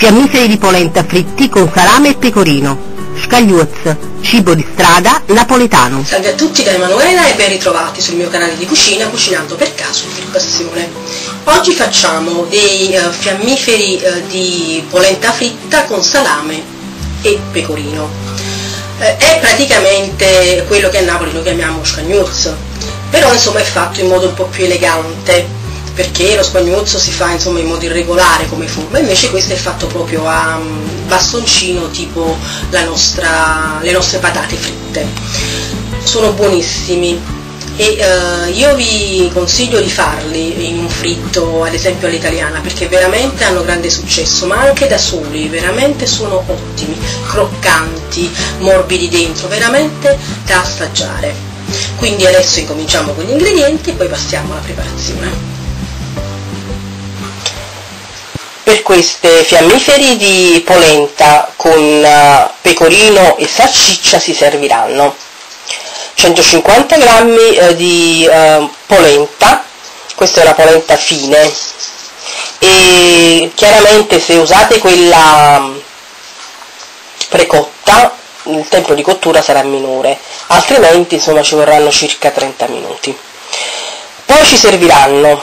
Fiammiferi di polenta fritti con salame e pecorino. Scagliuzz, cibo di strada napoletano. Salve a tutti da Emanuela e ben ritrovati sul mio canale di cucina Cucinando per caso e per passione. Oggi facciamo dei fiammiferi di polenta fritta con salame e pecorino. È praticamente quello che a Napoli noi chiamiamo scagnuzzo, però insomma è fatto in modo un po' più elegante, perché lo spagnuzzo si fa insomma in modo irregolare come forma, invece questo è fatto proprio a bastoncino, tipo le nostre patate fritte. Sono buonissimi e io vi consiglio di farli in un fritto, ad esempio all'italiana, perché veramente hanno grande successo, ma anche da soli veramente sono ottimi, croccanti, morbidi dentro, veramente da assaggiare. Quindi adesso incominciamo con gli ingredienti e poi passiamo alla preparazione. Per queste fiammiferi di polenta con pecorino e salsiccia si serviranno 150 g di polenta, questa è una polenta fine, e chiaramente se usate quella precotta il tempo di cottura sarà minore, altrimenti insomma ci vorranno circa 30 minuti. Poi ci serviranno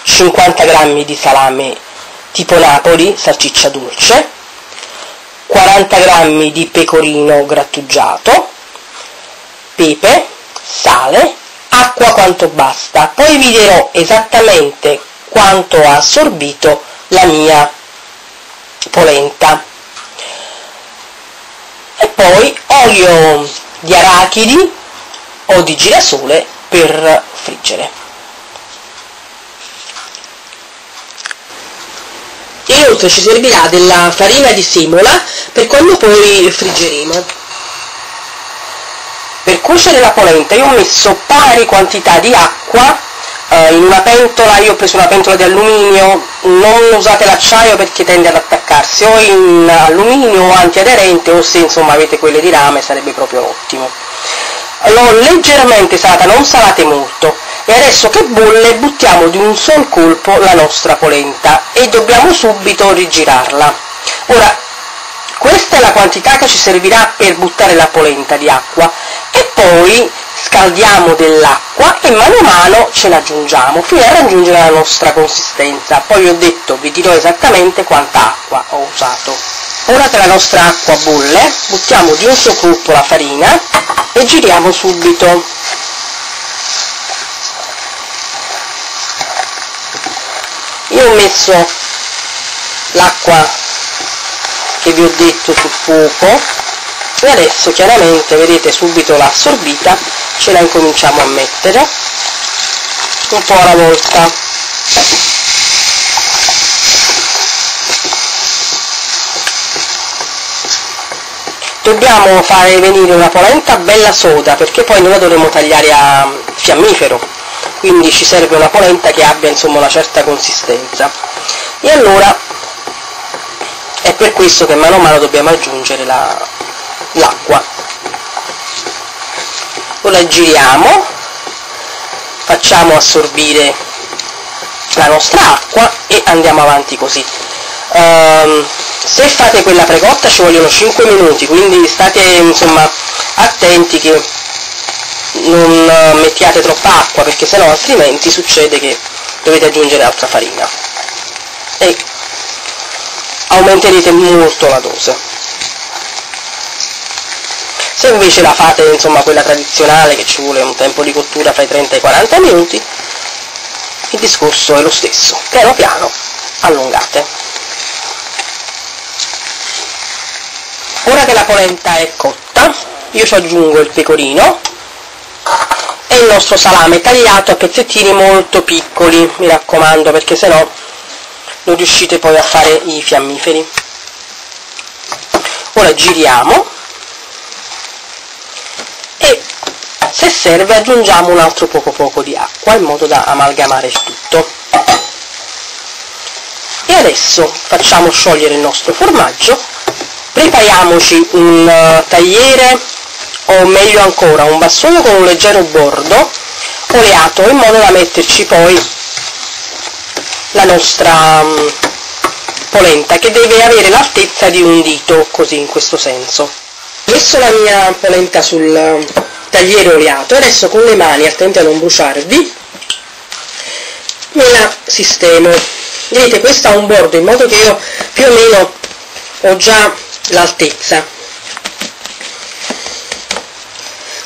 50 g di salame tipo Napoli, salsiccia dolce, 40 g di pecorino grattugiato, pepe, sale, acqua quanto basta. Poi vi dirò esattamente quanto ha assorbito la mia polenta. E poi olio di arachidi o di girasole per friggere. Inoltre ci servirà della farina di semola per quando poi friggeremo. Per cuocere la polenta io ho messo pari quantità di acqua in una pentola. Io ho preso una pentola di alluminio, non usate l'acciaio perché tende ad attaccarsi, o in alluminio o antiaderente, o se insomma avete quelle di rame sarebbe proprio ottimo. L'ho leggermente salata, non salate molto, e adesso che bolle buttiamo di un sol colpo la nostra polenta e dobbiamo subito rigirarla. Ora, questa è la quantità che ci servirà per buttare la polenta di acqua, e poi scaldiamo dell'acqua e mano a mano ce la aggiungiamo fino a raggiungere la nostra consistenza. Poi vi ho detto, vi dirò esattamente quanta acqua ho usato. Ora che la nostra acqua bolle, buttiamo di un sol colpo la farina e giriamo subito. Io ho messo l'acqua che vi ho detto sul fuoco e adesso chiaramente vedete subito l'ha assorbita, ce la incominciamo a mettere un po' alla volta. Dobbiamo fare venire una polenta bella soda, perché poi noi la dovremo tagliare a fiammifero, quindi ci serve una polenta che abbia insomma una certa consistenza, e allora è per questo che mano a mano dobbiamo aggiungere l'acqua. Ora giriamo, facciamo assorbire la nostra acqua e andiamo avanti così. Se fate quella precotta ci vogliono 5 minuti, quindi state insomma attenti che non mettiate troppa acqua, perché sennò altrimenti succede che dovete aggiungere altra farina e aumenterete molto la dose. Se invece la fate insomma quella tradizionale, che ci vuole un tempo di cottura fra i 30 e i 40 minuti, il discorso è lo stesso, piano piano allungate. Ora che la polenta è cotta, io ci aggiungo il pecorino e il nostro salame tagliato a pezzettini molto piccoli, mi raccomando, perché sennò non riuscite poi a fare i fiammiferi. Ora giriamo e se serve aggiungiamo un altro poco di acqua in modo da amalgamare il tutto. E adesso facciamo sciogliere il nostro formaggio. Prepariamoci un tagliere, o meglio ancora un vassoio con un leggero bordo oleato, in modo da metterci poi la nostra polenta che deve avere l'altezza di un dito, così, in questo senso. Ho messo la mia polenta sul tagliere oliato, adesso con le mani, attenti a non bruciarvi, me la sistemo. Vedete, questa ha un bordo in modo che io più o meno ho già l'altezza.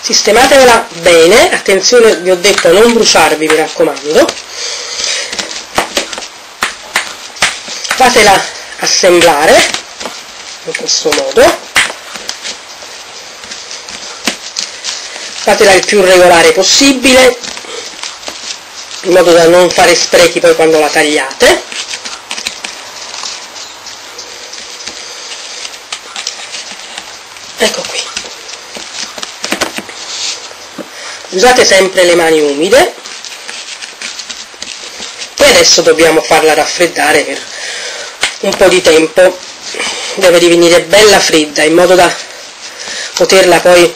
Sistematela bene, attenzione, vi ho detto, a non bruciarvi, mi raccomando. Fatela assemblare in questo modo, fatela il più regolare possibile, in modo da non fare sprechi poi quando la tagliate. Ecco qui. Usate sempre le mani umide e adesso dobbiamo farla raffreddare per un po' di tempo. Deve divenire bella fredda in modo da poterla poi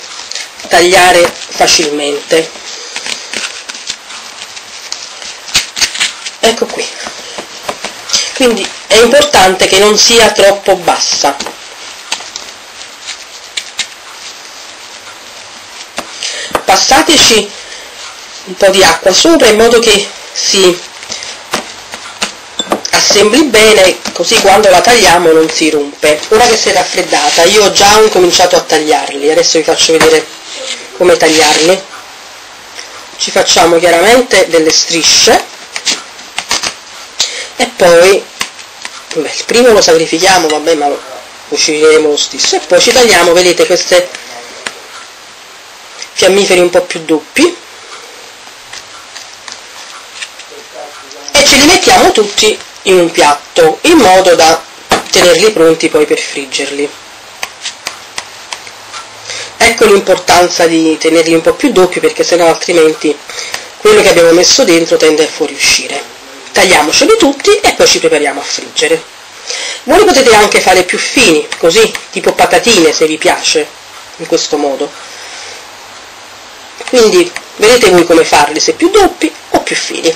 tagliare facilmente. Ecco qui. Quindi è importante che non sia troppo bassa. Passateci un po' di acqua sopra in modo che si assembli bene, così quando la tagliamo non si rompe. Ora che si è raffreddata, io ho già incominciato a tagliarli, adesso vi faccio vedere come tagliarli. Ci facciamo chiaramente delle strisce e poi il primo lo sacrifichiamo, vabbè, ma lo cucineremo lo stesso, e poi ci tagliamo, vedete, queste fiammiferi un po' più doppi e ce li mettiamo tutti in un piatto in modo da tenerli pronti poi per friggerli. Ecco l'importanza di tenerli un po' più doppi, perché sennò altrimenti quello che abbiamo messo dentro tende a fuoriuscire. Tagliamoceli tutti e poi ci prepariamo a friggere. Voi li potete anche fare più fini, così, tipo patatine, se vi piace, in questo modo. Quindi vedete voi come farli, se più doppi o più fini.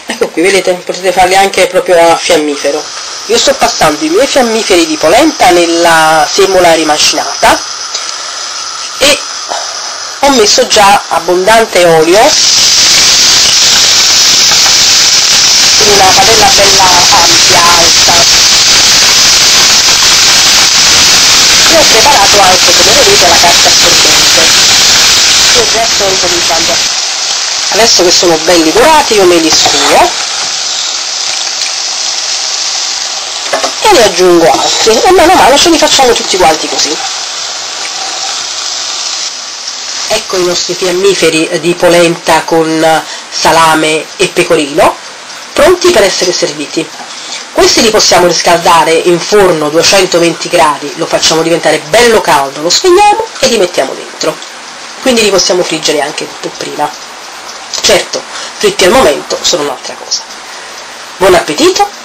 Ecco qui, vedete, potete farli anche proprio a fiammifero. Io sto passando i miei fiammiferi di polenta nella semola rimacinata e ho messo già abbondante olio in una padella bella ampia, alta. E ho preparato anche, come vedete, la carta assorbente. E già sto incominciando. Adesso che sono belli dorati io me li scuro e ne aggiungo altri e mano a mano ce li facciamo tutti quanti così. Ecco i nostri fiammiferi di polenta con salame e pecorino pronti per essere serviti. Questi li possiamo riscaldare in forno 220 gradi, lo facciamo diventare bello caldo, lo spegniamo e li mettiamo dentro. Quindi li possiamo friggere anche un po' prima. Certo, fritti al momento sono un'altra cosa. Buon appetito!